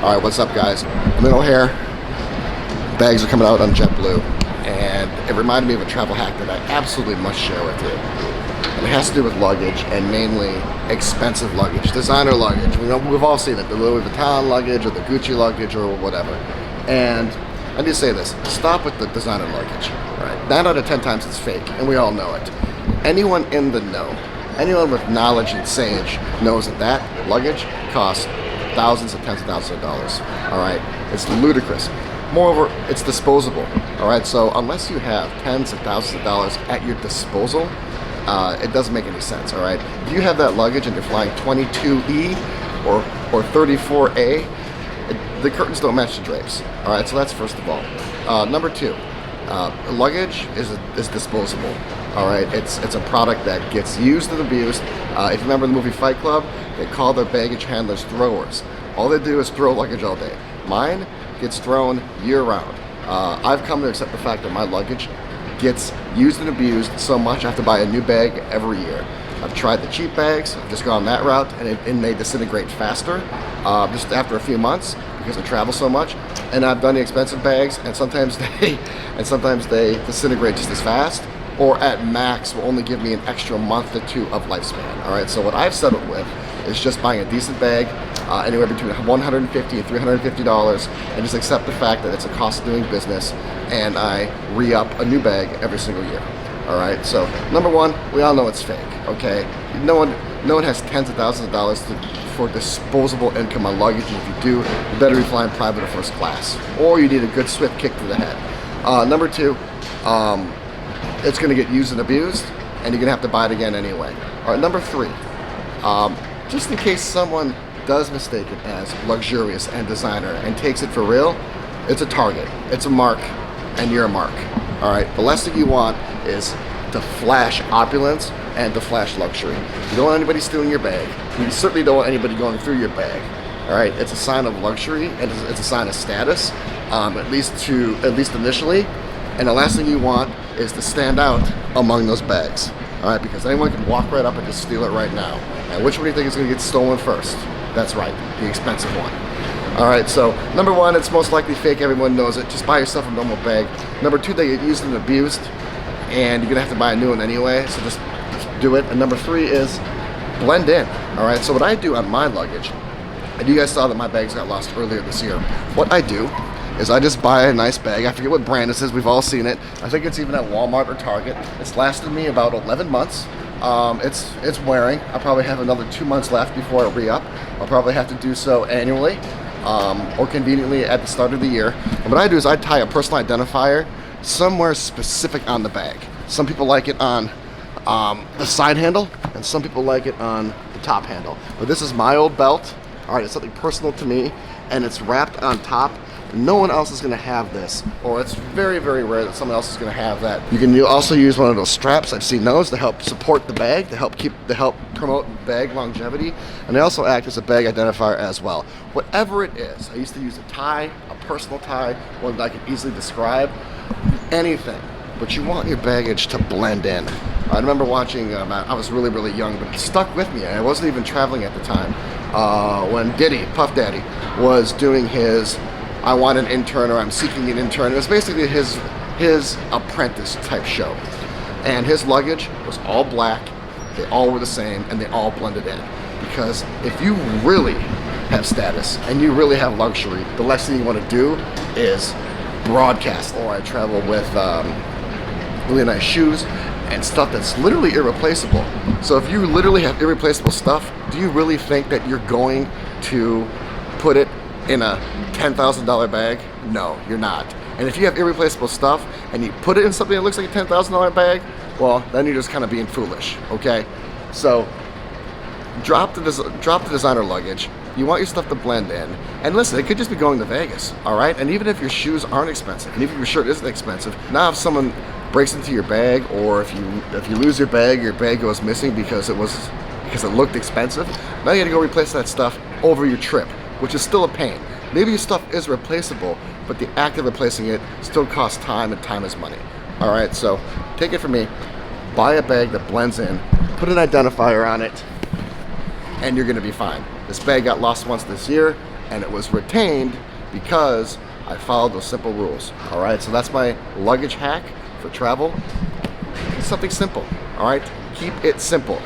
All right, what's up, guys? I'm in O'Hare. Bags are coming out on JetBlue, and it reminded me of a travel hack that I absolutely must share with you. And it has to do with luggage, and mainly expensive luggage, designer luggage. We've all seen it, the Louis Vuitton luggage or the Gucci luggage or whatever. And I need to say this, stop with the designer luggage, right? 9 out of 10 times it's fake, and we all know it. Anyone in the know, anyone with knowledge and sage knows that luggage costs thousands and tens of thousands of dollars. All right, it's ludicrous. Moreover, it's disposable. All right, so unless you have tens of thousands of dollars at your disposal, it doesn't make any sense. All right, if you have that luggage and you're flying 22E or 34A, the curtains don't match the drapes. All right, so that's first of all. Number two, luggage is disposable. All right, it's a product that gets used and abused. If you remember the movie Fight Club, they call their baggage handlers throwers. All they do is throw luggage all day. Mine gets thrown year-round. I've come to accept the fact that my luggage gets used and abused so much I have to buy a new bag every year. I've tried the cheap bags, I've just gone that route, and they disintegrate faster just after a few months because I travel so much. And I've done the expensive bags, and sometimes they disintegrate just as fast, or at max will only give me an extra month or two of lifespan. All right, so what I've settled with is just buying a decent bag, anywhere between $150 and $350, and just accept the fact that it's a cost of doing business, and I re-up a new bag every single year. All right, so number one, we all know it's fake. Okay, no one has tens of thousands of dollars for disposable income on luggage, and if you do, you better be flying private or first class, or you need a good swift kick to the head. Number two, it's going to get used and abused, and you're going to have to buy it again anyway. All right, number three, just in case someone does mistake it as luxurious and designer and takes it for real, it's a target, it's a mark, and you're a mark. All right, the last thing you want is to flash opulence and to flash luxury. You don't want anybody stealing your bag. You certainly don't want anybody going through your bag. All right, it's a sign of luxury, and it's a sign of status, at least initially. And the last thing you want is to stand out among those bags. All right, because anyone can walk right up and just steal it right now. And which one do you think is going to get stolen first? That's right, the expensive one. All right, so number one, it's most likely fake. Everyone knows it. Just buy yourself a normal bag. Number two, they get used and abused, and you're going to have to buy a new one anyway, so just do it. And number three is blend in. All right, so what I do on my luggage, and you guys saw that my bags got lost earlier this year. What I do is I just buy a nice bag. I forget what brand this is. We've all seen it. I think it's even at Walmart or Target. It's lasted me about 11 months. It's wearing. I probably have another 2 months left before I re-up. I'll probably have to do so annually or conveniently at the start of the year. And what I do is I tie a personal identifier somewhere specific on the bag. Some people like it on the side handle, and some people like it on the top handle. But this is my old belt. All right, it's something personal to me, and it's wrapped on top. No one else is going to have this, or it's very, very rare that someone else is going to have that. You can also use one of those straps. I've seen those to help support the bag, to help promote bag longevity, and they also act as a bag identifier as well. Whatever it is, I used to use a tie, a personal tie, one that I could easily describe, anything. But you want your baggage to blend in. I remember watching, I was really, really young, but it stuck with me. I wasn't even traveling at the time. When Puff Daddy, was doing his I Want an Intern, or I'm Seeking an Intern. It was basically his apprentice type show. And his luggage was all black, they all were the same, and they all blended in. Because if you really have status and you really have luxury, the last thing you want to do is broadcast. Or I travel with really nice shoes and stuff that's literally irreplaceable. So if you literally have irreplaceable stuff, do you really think that you're going to put it in a $10,000 bag? No, you're not. And if you have irreplaceable stuff and you put it in something that looks like a $10,000 bag, well, then you're just kind of being foolish, okay? So drop the designer luggage. You want your stuff to blend in. And listen, it could just be going to Vegas, all right? And even if your shoes aren't expensive, and even if your shirt isn't expensive, now if someone breaks into your bag, or if you lose your bag goes missing because it looked expensive, now you gotta go replace that stuff over your trip, which is still a pain. Maybe your stuff is replaceable, but the act of replacing it still costs time, and time is money. All right, so take it from me, buy a bag that blends in, put an identifier on it, and you're gonna be fine. This bag got lost once this year. and it was retained because I followed those simple rules. All right, so that's my luggage hack for travel. It's something simple. All right, keep it simple.